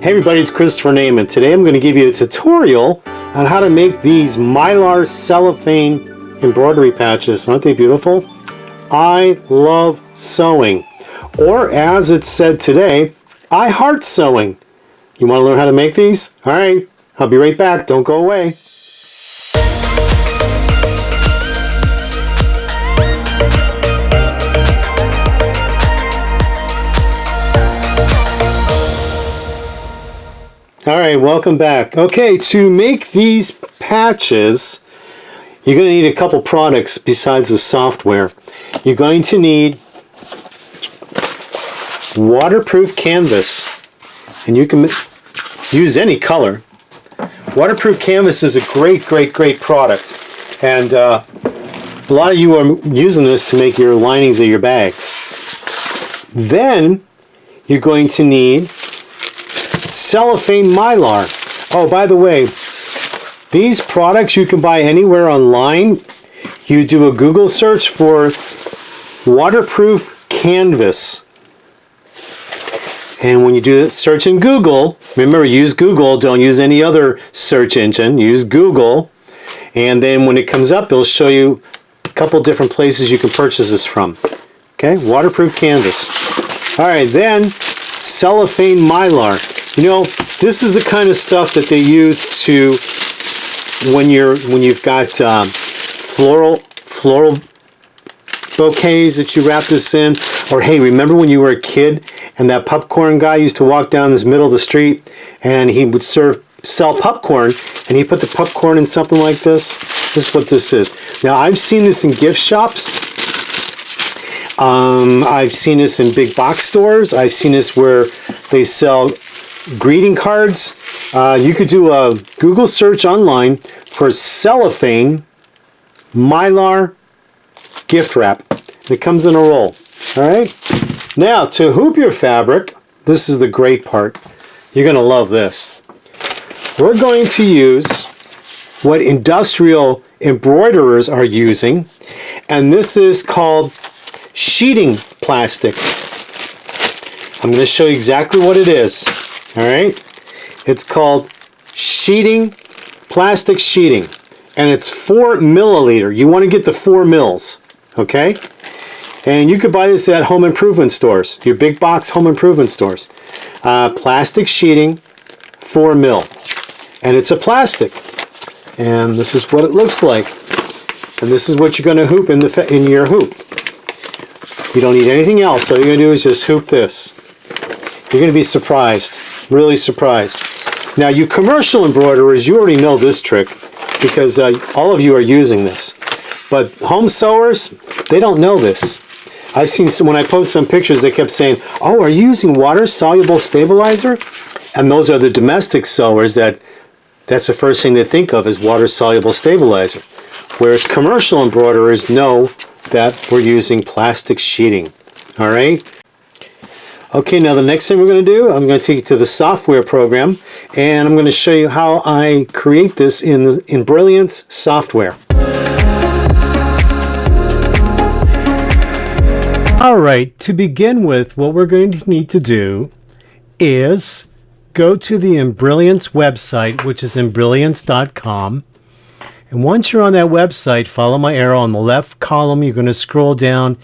Hey everybody, it's Christopher Naiman. Today I'm going to give you a tutorial on how to make these Mylar cellophane embroidery patches. Aren't they beautiful? I love sewing. Or as it's said today, I heart sewing. You want to learn how to make these? Alright, I'll be right back. Don't go away. Alright, welcome back. Okay, to make these patches, you're going to need a couple products besides the software. You're going to need waterproof canvas, and you can use any color. Waterproof canvas is a great product, and a lot of you are using this to make your linings of your bags. Then you're going to need cellophane Mylar. Oh, by the way, these products you can buy anywhere online. You do a Google search for waterproof canvas, and when you do the search in Google, remember, use Google, don't use any other search engine, use Google, and then when it comes up it'll show you a couple different places you can purchase this from. Okay, waterproof canvas. Alright, then cellophane Mylar. You know, this is the kind of stuff that they use to when you've got floral bouquets that you wrap this in. Or hey, remember when you were a kid and that popcorn guy used to walk down this middle of the street and he would sell popcorn, and he put the popcorn in something like this? This is what this is. Now I've seen this in gift shops. I've seen this in big box stores. I've seen this where they sell greeting cards. You could do a Google search online for cellophane Mylar gift wrap. It comes in a roll. Alright? Now, to hoop your fabric, this is the great part. You're going to love this. We're going to use what industrial embroiderers are using, and this is called sheeting plastic. I'm going to show you exactly what it is. Alright? It's called plastic sheeting, and it's 4 milliliter. You want to get the 4 mils. Okay? And you could buy this at home improvement stores, your big box home improvement stores. Plastic sheeting, 4 mil. And it's a plastic. And this is what it looks like. And this is what you're going to hoop in your hoop. You don't need anything else. All you're going to do is just hoop this. You're going to be surprised. Really surprised. Now, you commercial embroiderers, you already know this trick because all of you are using this. But home sewers, they don't know this. I've seen when I post some pictures, they kept saying, "Oh, are you using water-soluble stabilizer?" And those are the domestic sewers that's the first thing they think of is water-soluble stabilizer. Whereas commercial embroiderers know that we're using plastic sheeting. All right? Okay, now the next thing we're going to do, I'm going to take you to the software program, and I'm going to show you how I create this in the Embrilliance software. Alright, to begin with, what we're going to need to do is go to the Embrilliance website, which is embrilliance.com. And once you're on that website, follow my arrow on the left column. You're going to scroll down,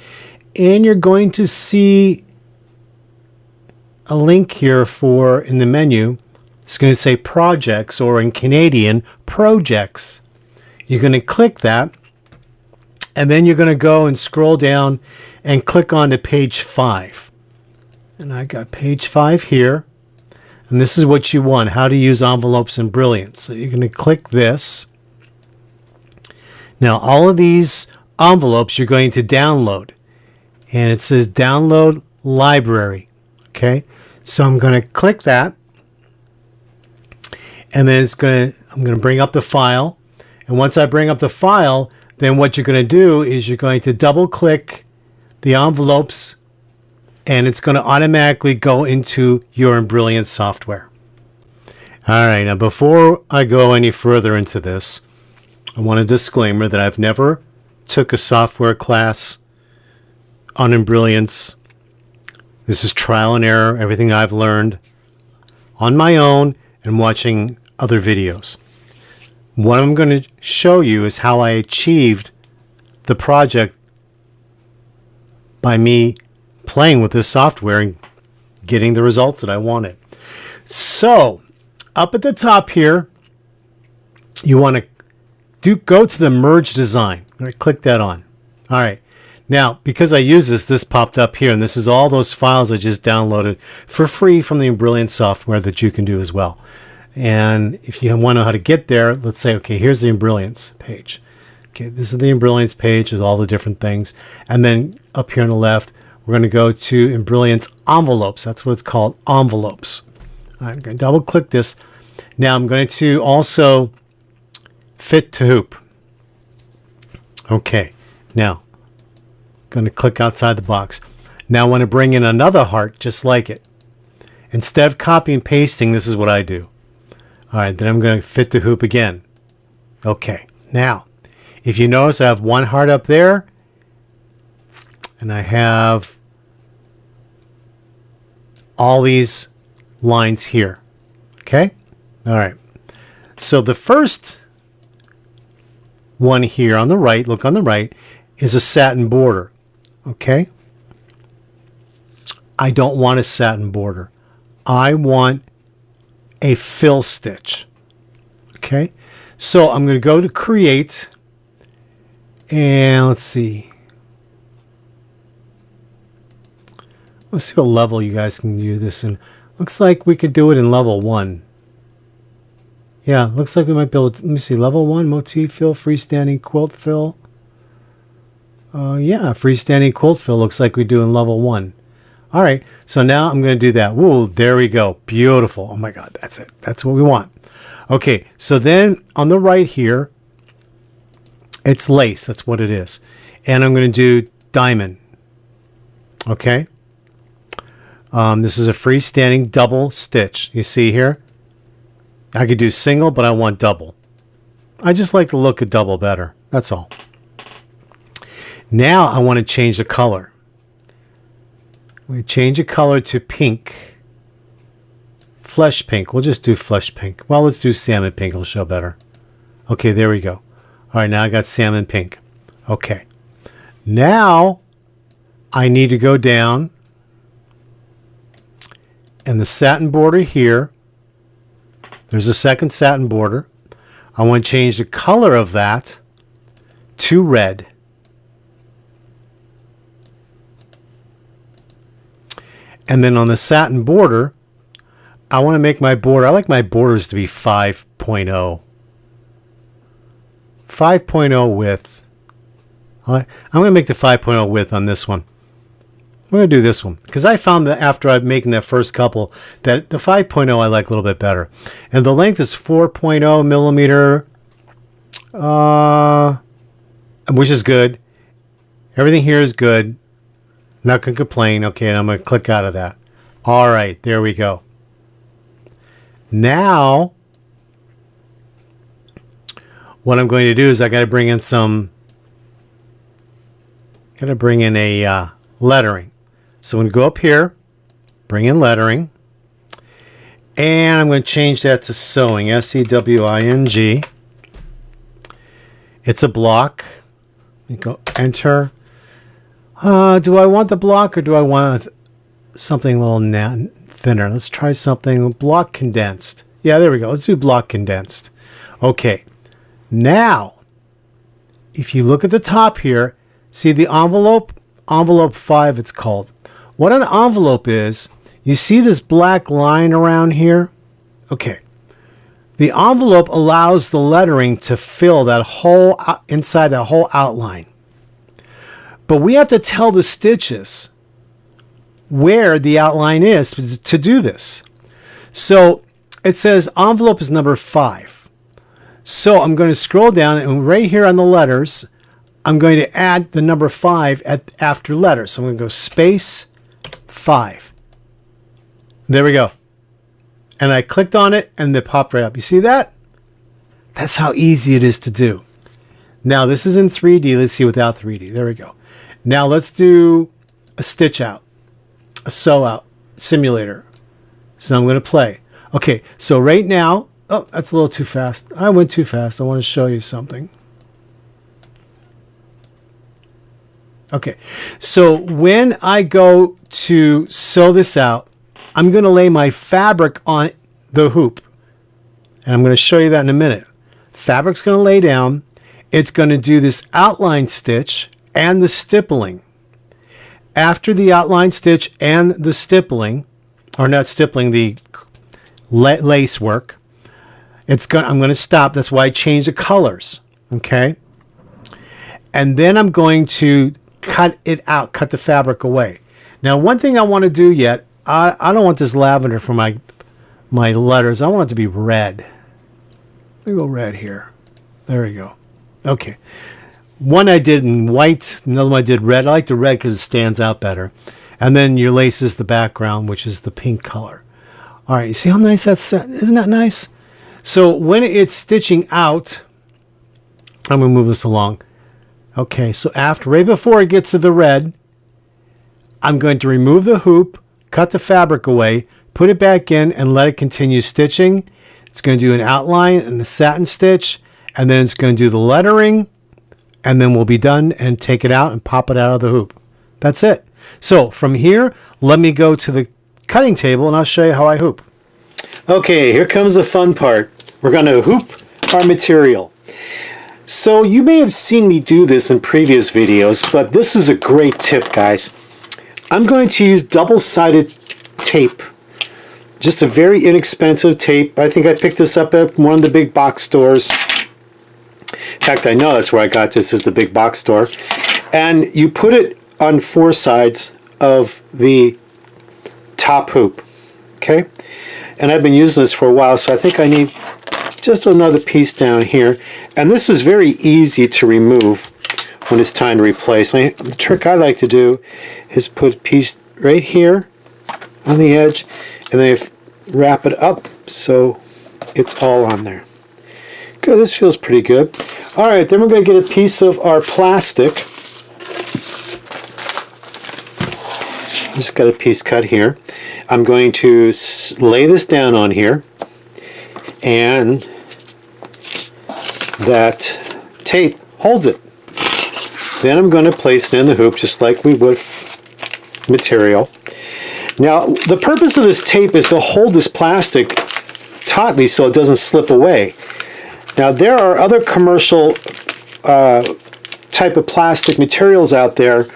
and you're going to see a link here for, in the menu, it's going to say projects, or in Canadian, projects. You're going to click that, and then you're going to go and scroll down and click on to page 5. And I got page 5 here, and this is what you want, how to use envelopes in Embrilliance. So you're going to click this. Now all of these envelopes you're going to download, and it says download library. Okay, so I'm going to click that, and then I'm going to bring up the file, and once I bring up the file, then what you're going to do is you're going to double click the envelopes, and it's going to automatically go into your Embrilliance software. Alright, now before I go any further into this, I want a disclaimer that I've never took a software class on Embrilliance. This is trial and error, everything I've learned on my own and watching other videos. What I'm going to show you is how I achieved the project by me playing with this software and getting the results that I wanted. So up at the top here, you want to go to the merge design. I'm going to click that on. All right. Now, because I use this popped up here, and this is all those files I just downloaded for free from the Embrilliance software that you can do as well. And if you want to know how to get there, let's say, okay, here's the Embrilliance page. Okay, this is the Embrilliance page with all the different things. And then up here on the left, we're going to go to Embrilliance envelopes. That's what it's called, envelopes. All right, I'm going to double click this. Now I'm going to also fit to hoop. Okay, now going to click outside the box. Now I want to bring in another heart just like it. Instead of copy and pasting, this is what I do. All right, then I'm going to fit to hoop again. Okay, now if you notice, I have one heart up there and I have all these lines here. Okay, all right. So the first one here on the right, look on the right, is a satin border. Okay, I don't want a satin border. I want a fill stitch. Okay, so I'm going to go to create, and let's see. Let's see what level you guys can do this in. Looks like we could do it in level 1. Yeah, looks like we might be able to, let me see, level 1, motif fill, freestanding quilt fill. Yeah, freestanding quilt fill looks like we do in level 1. All right, so now I'm going to do that. Whoa, there we go. Beautiful. Oh my God, that's it. That's what we want. Okay, so then on the right here, it's lace. That's what it is. And I'm going to do diamond. Okay. This is a freestanding double stitch. You see here? I could do single, but I want double. I just like the look of double better. That's all. Now I want to change the color. We change the color to pink. Flesh pink. We'll just do flesh pink. Well, let's do salmon pink. It'll show better. Okay, there we go. All right, now I got salmon pink. Okay. Now I need to go down, and the satin border here, there's a second satin border. I want to change the color of that to red. And then on the satin border, I want to make my border, I like my borders to be 5.0. 5.0 width. I'm going to make the 5.0 width on this one. I'm going to do this one because I found that after I'm making that first couple that the 5.0 I like a little bit better. And the length is 4.0 millimeter, which is good. Everything here is good. Not going to complain. Okay, and I'm going to click out of that. All right, there we go. Now, what I'm going to do is I got to bring in a lettering. So I'm going to go up here, bring in lettering, and I'm going to change that to sewing, S-E-W-I-N-G. It's a block. Let me go enter. Do I want the block or do I want something a little thinner? Let's try something block condensed. Yeah, there we go. Let's do block condensed. Okay. Now, if you look at the top here, see the envelope? Envelope 5 it's called. What an envelope is, you see this black line around here? Okay. The envelope allows the lettering to fill that whole, inside that whole outline. But we have to tell the stitches where the outline is to do this. So it says envelope is number 5. So I'm going to scroll down and right here on the letters, I'm going to add the number 5 after letters. So I'm going to go space 5. There we go. And I clicked on it and it popped right up. You see that? That's how easy it is to do. Now this is in 3D. Let's see without 3D. There we go. Now let's do a stitch out, a sew out simulator. So I'm going to play. Okay, so right now, oh, that's a little too fast. I went too fast. I want to show you something. Okay, so when I go to sew this out, I'm going to lay my fabric on the hoop. And I'm going to show you that in a minute. Fabric's going to lay down. It's going to do this outline stitch and the stippling. After the outline stitch and the stippling, or not stippling, the lace work, I'm going to stop. That's why I changed the colors. Okay? And then I'm going to cut it out, cut the fabric away. Now, one thing I want to do yet, I don't want this lavender for my letters. I want it to be red. Let me go red here. There we go. Okay. One I did in white, another one I did red. I like the red because it stands out better. And then your lace is the background, which is the pink color. All right, you see how nice that's, isn't that nice? So when it's stitching out, I'm going to move this along. Okay, so right before it gets to the red, I'm going to remove the hoop, cut the fabric away, put it back in, and let it continue stitching. It's going to do an outline and the satin stitch, and then it's going to do the lettering, and then we'll be done and take it out and pop it out of the hoop. That's it. So from here, let me go to the cutting table, and I'll show you how I hoop. Okay, here comes the fun part. We're going to hoop our material. So you may have seen me do this in previous videos, but this is a great tip, guys. I'm going to use double-sided tape. Just a very inexpensive tape. I think I picked this up at one of the big box stores. In fact, I know that's where I got this, is the big box store. And you put it on 4 sides of the top hoop. Okay? And I've been using this for a while, so I think I need just another piece down here. And this is very easy to remove when it's time to replace. The trick I like to do is put a piece right here on the edge, and then wrap it up so it's all on there. Good, this feels pretty good. All right, then we're going to get a piece of our plastic. Just got a piece cut here. I'm going to lay this down on here, and that tape holds it. Then I'm going to place it in the hoop just like we would material. Now, the purpose of this tape is to hold this plastic tautly so it doesn't slip away. Now, there are other commercial type of plastic materials out there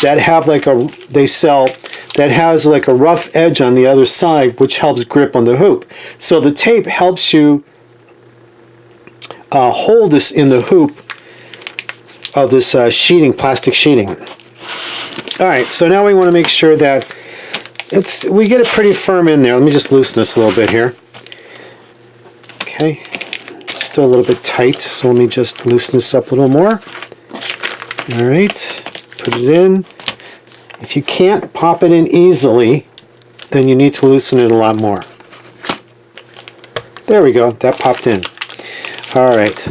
that have like that has like a rough edge on the other side, which helps grip on the hoop. So the tape helps you hold this in the hoop of this sheeting, plastic sheeting. All right, so now we want to make sure that we get it pretty firm in there. Let me just loosen this a little bit here. Okay, it's still a little bit tight, so let me just loosen this up a little more. All right, put it in. If you can't pop it in easily, then you need to loosen it a lot more. There we go, that popped in. All right.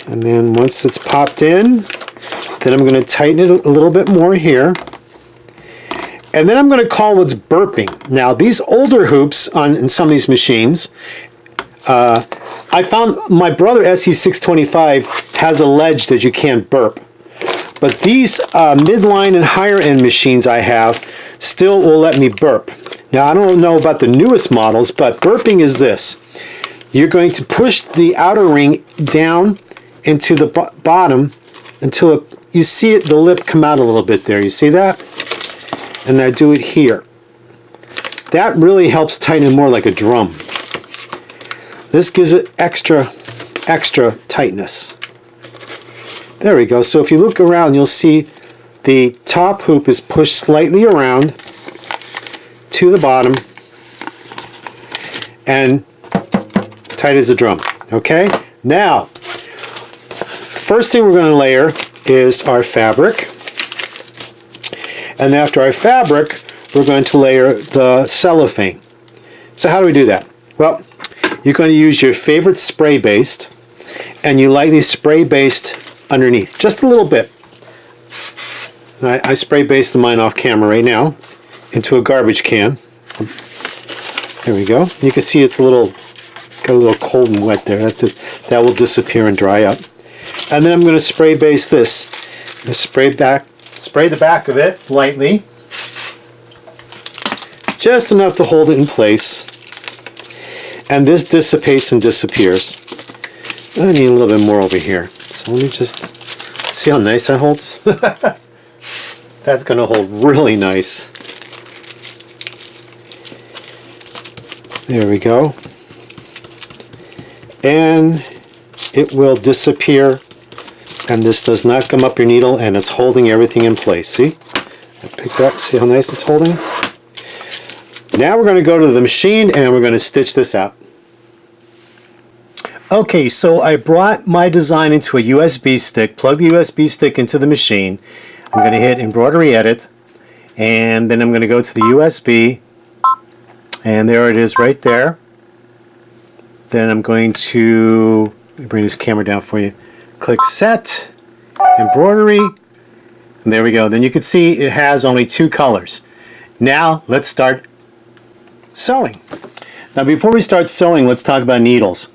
And then once it's popped in, then I'm going to tighten it a little bit more here. And then I'm going to call what's burping. Now, these older hoops in some of these machines, I found my brother SE625 has a ledge that you can't burp. But these midline and higher end machines I have still will let me burp. Now, I don't know about the newest models, but burping is this. You're going to push the outer ring down into the bottom until you see the lip come out a little bit there. You see that? And I do it here. That really helps tighten it more like a drum. This gives it extra tightness. There we go. So if you look around, you'll see the top hoop is pushed slightly around to the bottom and tight as a drum. Okay? Now, first thing we're going to layer is our fabric. And after our fabric, we're going to layer the cellophane. So how do we do that? Well, you're going to use your favorite spray-based, and you lightly spray-based underneath, just a little bit. I spray-based mine off camera right now into a garbage can. There we go. You can see it's got a little cold and wet there. That will disappear and dry up. And then I'm going to spray base this. I'm going to spray the back of it lightly. Just enough to hold it in place. And this dissipates and disappears. I need a little bit more over here. So let me just see how nice that holds. That's going to hold really nice. There we go. And it will disappear. And this does not come up your needle, and it's holding everything in place. See? I picked up. See how nice it's holding? Now we're going to go to the machine and we're going to stitch this out. Okay, so I brought my design into a USB stick, plug the USB stick into the machine. I'm going to hit Embroidery Edit, and then I'm going to go to the USB, and there it is right there. Then I'm going to, let me bring this camera down for you. Click Set, Embroidery, and there we go. Then you can see it has only 2 colors. Now let's start sewing. Now before we start sewing, let's talk about needles.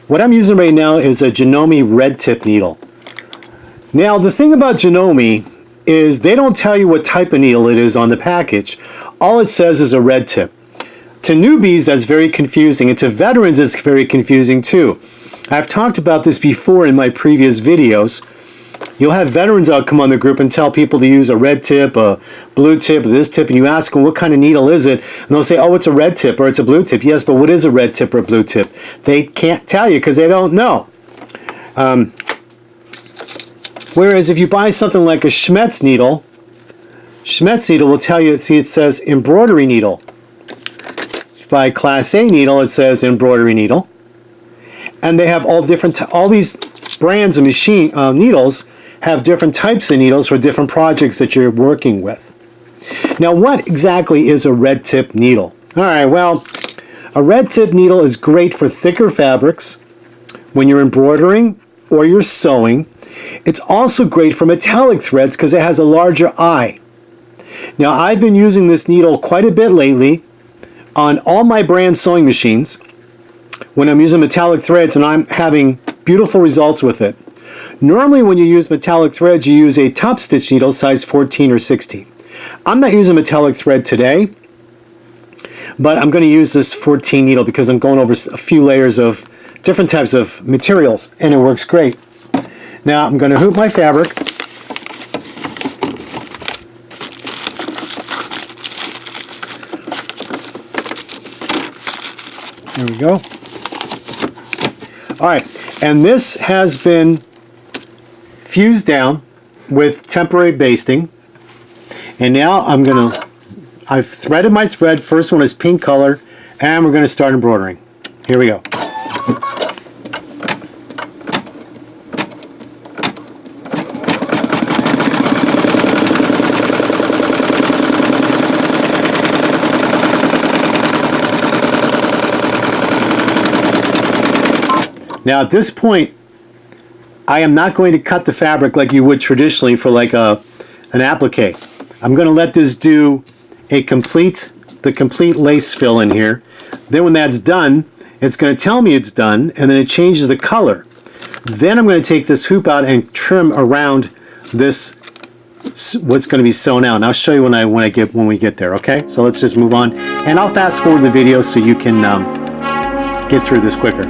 What I'm using right now is a Janome red tip needle. Now the thing about Janome is they don't tell you what type of needle it is on the package. All it says is a red tip. To newbies, that's very confusing, and to veterans, it's very confusing too. I've talked about this before in my previous videos. You'll have veterans out come on the group and tell people to use a red tip, a blue tip, or this tip, and you ask them what kind of needle is it, and they'll say, oh, it's a red tip or it's a blue tip. Yes, but what is a red tip or a blue tip? They can't tell you because they don't know. Whereas if you buy something like a Schmetz needle will tell you, see, it says embroidery needle. If you buy a Class A needle, it says embroidery needle. And they have all these brands of needles have different types of needles for different projects that you're working with. Now, what exactly is a red tip needle? All right, well, a red tip needle is great for thicker fabrics when you're embroidering or you're sewing. It's also great for metallic threads because it has a larger eye. Now, I've been using this needle quite a bit lately on all my brand sewing machines when I'm using metallic threads, and I'm having beautiful results with it. Normally when you use metallic threads, you use a top stitch needle size 14 or 16. I'm not using metallic thread today, but I'm going to use this 14 needle because I'm going over a few layers of different types of materials, and it works great. Now I'm going to hoop my fabric. There we go. All right, and this has been fused down with temporary basting. And now I've threaded my thread. First one is pink color, and we're going to start embroidering. Here we go. Now at this point, I am not going to cut the fabric like you would traditionally for like an applique. I'm going to let this do the complete lace fill in here. Then when that's done, it's going to tell me it's done, and then it changes the color. Then I'm going to take this hoop out and trim around this, what's going to be sewn out. And I'll show you when we get there. Okay, so let's just move on, and I'll fast forward the video so you can get through this quicker.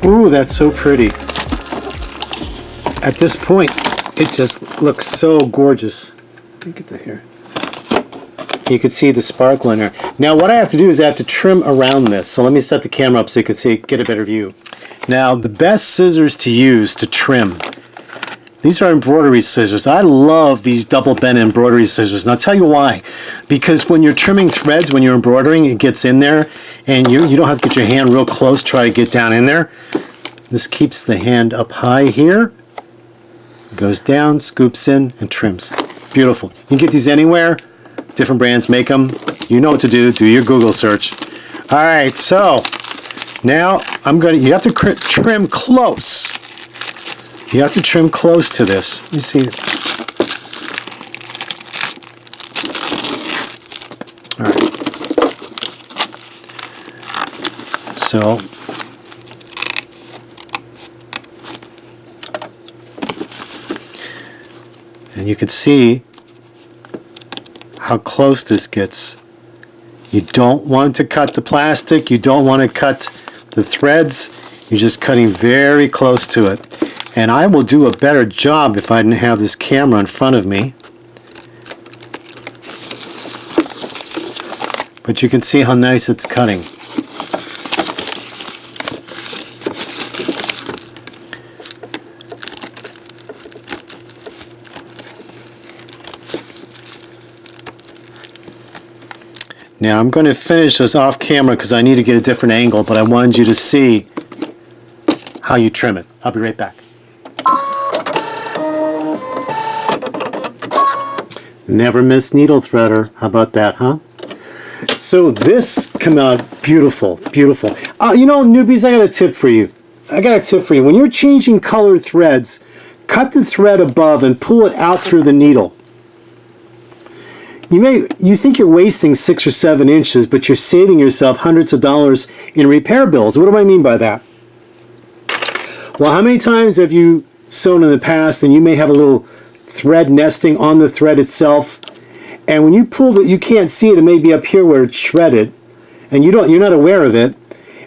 Ooh, that's so pretty. At this point, it just looks so gorgeous. Let me get to here. You can see the sparkle in there. Now what I have to do is I have to trim around this. So let me set the camera up so you can get a better view. Now the best scissors to use to trim These are embroidery scissors. I love these double bend embroidery scissors, and I'll tell you why. Because when you're trimming threads, when you're embroidering, it gets in there, and you don't have to get your hand real close, try to get down in there. This keeps the hand up high here, goes down, scoops in, and trims. Beautiful. You can get these anywhere. Different brands make them. You know what to do. Do your Google search. All right, so now you have to trim close. You have to trim close to this. You see. All right. So and you can see how close this gets. You don't want to cut the plastic. You don't want to cut the threads. You're just cutting very close to it. And I will do a better job if I didn't have this camera in front of me. But you can see how nice it's cutting. Now I'm going to finish this off camera because I need to get a different angle, but I wanted you to see how you trim it. I'll be right back. Never miss needle threader. How about that, huh? So this came out beautiful, beautiful. You know, newbies, I got a tip for you. When you're changing colored threads, cut the thread above and pull it out through the needle. You think you're wasting 6 or 7 inches, but you're saving yourself hundreds of dollars in repair bills. What do I mean by that? Well, how many times have you sewn in the past and you may have a little thread nesting on the thread itself, and when you pull it, you can't see it. It may be up here where it's shredded, and you're not aware of it.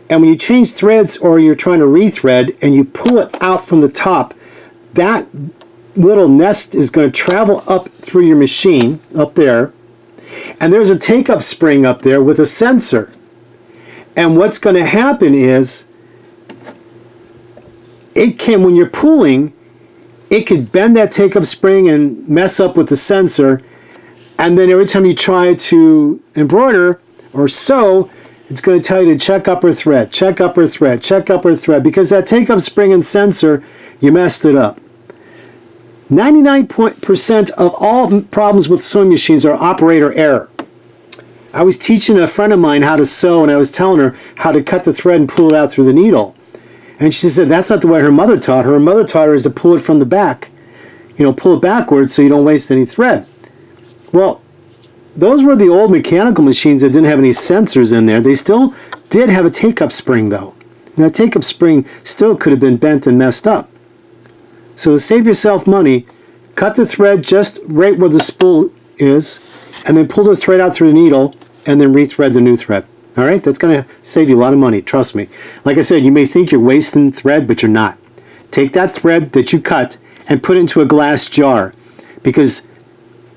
And when you change threads or you're trying to rethread and you pull it out from the top, that little nest is going to travel up through your machine up there, and there's a take-up spring up there with a sensor. And what's going to happen is when you're pulling, it could bend that take-up spring and mess up with the sensor, and then every time you try to embroider or sew, it's going to tell you to check upper thread, check upper thread, check upper thread, because that take-up spring and sensor, you messed it up. 99% of all problems with sewing machines are operator error. I was teaching a friend of mine how to sew, and I was telling her how to cut the thread and pull it out through the needle. And she said that's not the way her mother taught her. Her mother taught her is to pull it from the back. You know, pull it backwards so you don't waste any thread. Well, those were the old mechanical machines that didn't have any sensors in there. They still did have a take-up spring, though. And that take-up spring still could have been bent and messed up. So to save yourself money, cut the thread just right where the spool is, and then pull the thread out through the needle, and then rethread the new thread. All right? That's going to save you a lot of money, trust me. Like I said, you may think you're wasting thread, but you're not. Take that thread that you cut and put it into a glass jar, because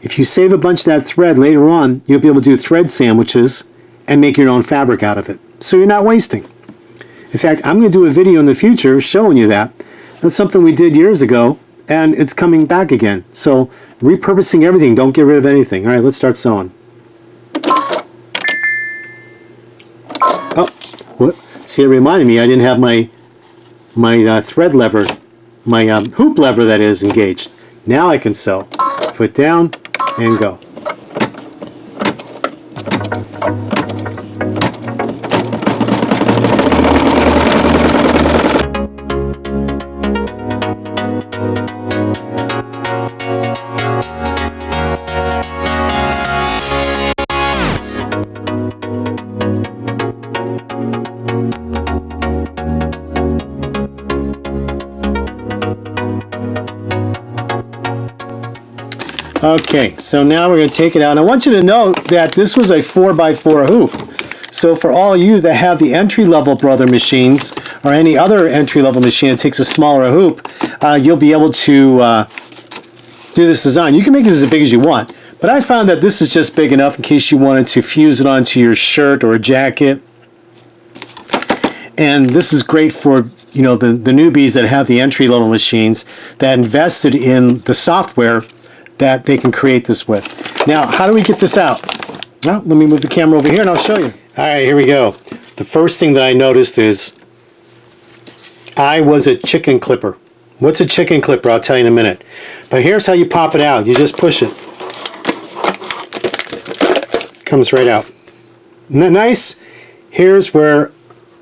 if you save a bunch of that thread later on, you'll be able to do thread sandwiches and make your own fabric out of it. So you're not wasting. In fact, I'm going to do a video in the future showing you that. That's something we did years ago, and it's coming back again. So repurposing everything, don't get rid of anything. All right, let's start sewing. Oh, what? See, it reminded me I didn't have my thread lever, my hoop lever that is engaged. Now I can sew. Foot down and go. Okay, so now we're going to take it out. I want you to know that this was a 4x4 hoop. So for all you that have the entry-level Brother machines or any other entry-level machine that takes a smaller hoop, you'll be able to do this design. You can make this as big as you want, but I found that this is just big enough in case you wanted to fuse it onto your shirt or a jacket. And this is great for you know, the newbies that have the entry-level machines that invested in the software that they can create this with. Now, how do we get this out? Well, let me move the camera over here and I'll show you. All right, here we go. The first thing that I noticed is I was a chicken clipper. What's a chicken clipper? I'll tell you in a minute. But here's how you pop it out. You just push it. Comes right out. Isn't that nice? Here's where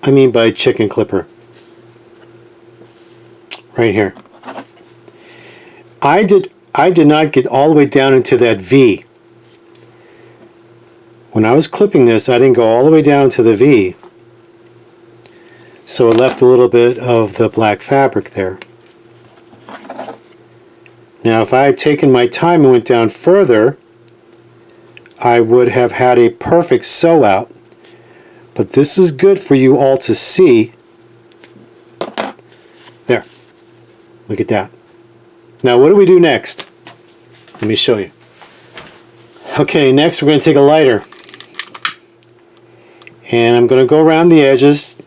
I mean by chicken clipper. Right here. I did not get all the way down into that V. When I was clipping this, I didn't go all the way down to the V. So it left a little bit of the black fabric there. Now if I had taken my time and went down further, I would have had a perfect sew out. But this is good for you all to see. There. Look at that. Now what do we do next? Let me show you. Okay, next we're going to take a lighter. And I'm going to go around the edges.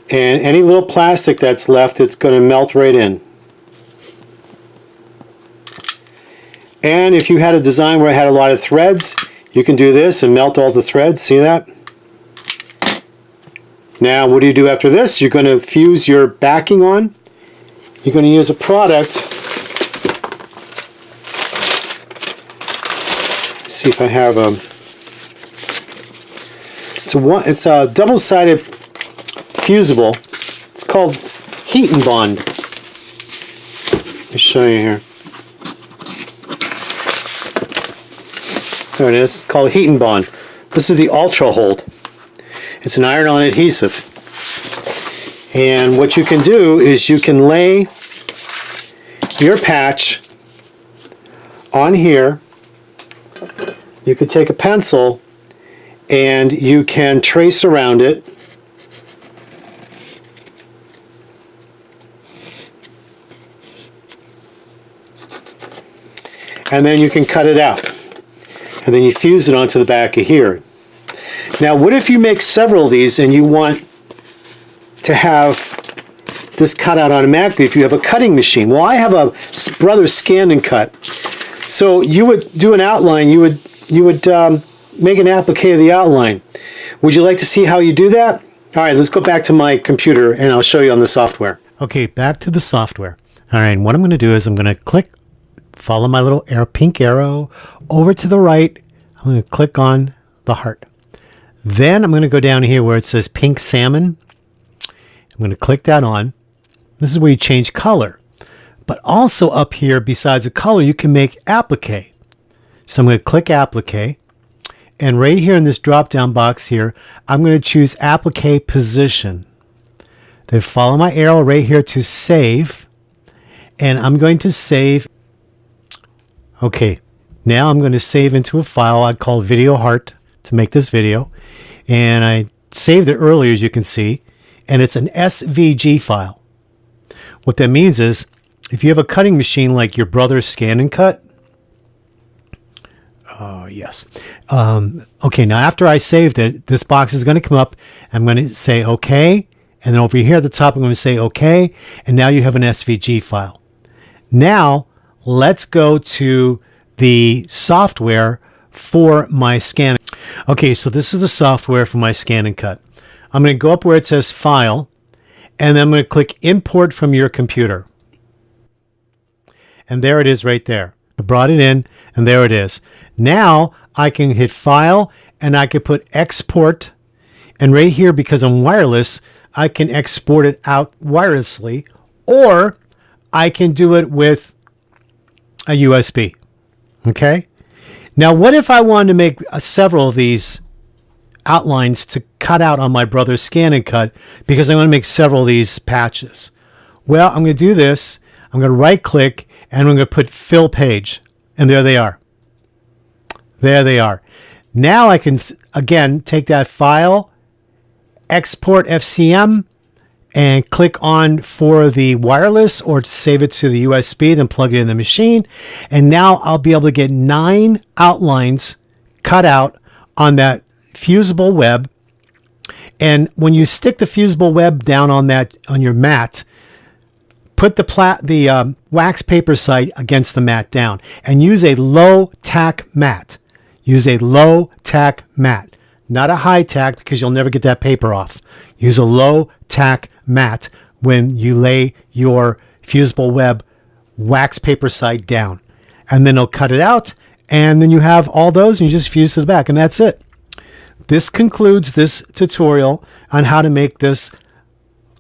And any little plastic that's left, it's going to melt right in. And if you had a design where it had a lot of threads, you can do this and melt all the threads. See that? Now, what do you do after this? You're going to fuse your backing on. You're going to use a product. Let's see if I have a. It's a double-sided fusible. It's called Heat and Bond. Let me show you here. There it is. It's called Heat and Bond. This is the Ultra Hold. It's an iron-on adhesive. And what you can do is you can lay your patch on here. You can take a pencil and you can trace around it. And then you can cut it out. And then you fuse it onto the back of here. Now, what if you make several of these and you want to have this cut out automatically if you have a cutting machine? Well, I have a Brothers Scan and Cut. So you would do an outline. You would make an applique of the outline. Would you like to see how you do that? All right, let's go back to my computer and I'll show you on the software. Okay, back to the software. All right, what I'm going to do is I'm going to follow my little pink arrow over to the right. I'm going to click on the heart. Then I'm going to go down here where it says pink salmon. I'm going to click that on. This is where you change color. But also up here, besides the color, you can make applique. So I'm going to click applique. And right here in this drop-down box here, I'm going to choose applique position. Then follow my arrow right here to save. And I'm going to save. Okay, now I'm going to save into a file I call Video Heart to make this video. And I saved it earlier, as you can see. And it's an SVG file. What that means is, if you have a cutting machine like your Brothers Scan and Cut, yes. Okay, now after I saved it, this box is going to come up. I'm going to say OK. And then over here at the top, I'm going to say OK. And now you have an SVG file. Now, let's go to the software for my scan. Okay, so this is the software for my Scan and Cut. I'm going to go up where it says File, and then I'm going to click Import from your computer. And there it is right there. I brought it in, and there it is. Now I can hit File, and I can put Export. And right here, because I'm wireless, I can export it out wirelessly, or I can do it with a USB. Okay? Now, what if I wanted to make several of these outlines to cut out on my Brothers Scan and Cut because I want to make several of these patches? Well, I'm going to do this. I'm going to right-click, and I'm going to put Fill Page. And there they are. There they are. Now I can, again, take that file, export FCM, and click on for the wireless or to save it to the USB, then plug it in the machine. And now I'll be able to get 9 outlines cut out on that fusible web. And when you stick the fusible web down on your mat, put the wax paper site against the mat down and use a low tack mat. Use a low tack mat, not a high tack, because you'll never get that paper off. Use a low tack mat when you lay your fusible web wax paper site down, and then it'll cut it out, and then you have all those and you just fuse to the back, and that's it. This concludes this tutorial on how to make this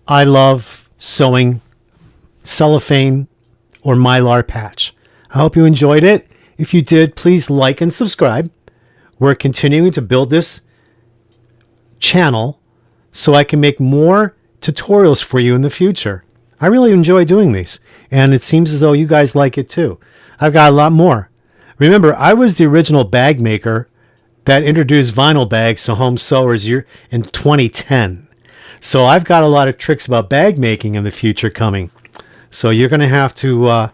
I Love Sewing cellophane or mylar patch. I hope you enjoyed it. If you did, please like and subscribe. We're continuing to build this channel so I can make more tutorials for you in the future. I really enjoy doing these, and it seems as though you guys like it too. I've got a lot more. Remember, I was the original bag maker that introduced vinyl bags to home sewers in 2010. So I've got a lot of tricks about bag making in the future coming. So you're going to have to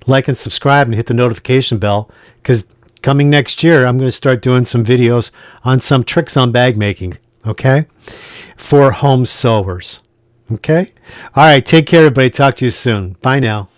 like and subscribe and hit the notification bell, because coming next year, I'm going to start doing some videos on some tricks on bag making, okay, for home sewers. Okay? All right, take care, everybody. Talk to you soon. Bye now.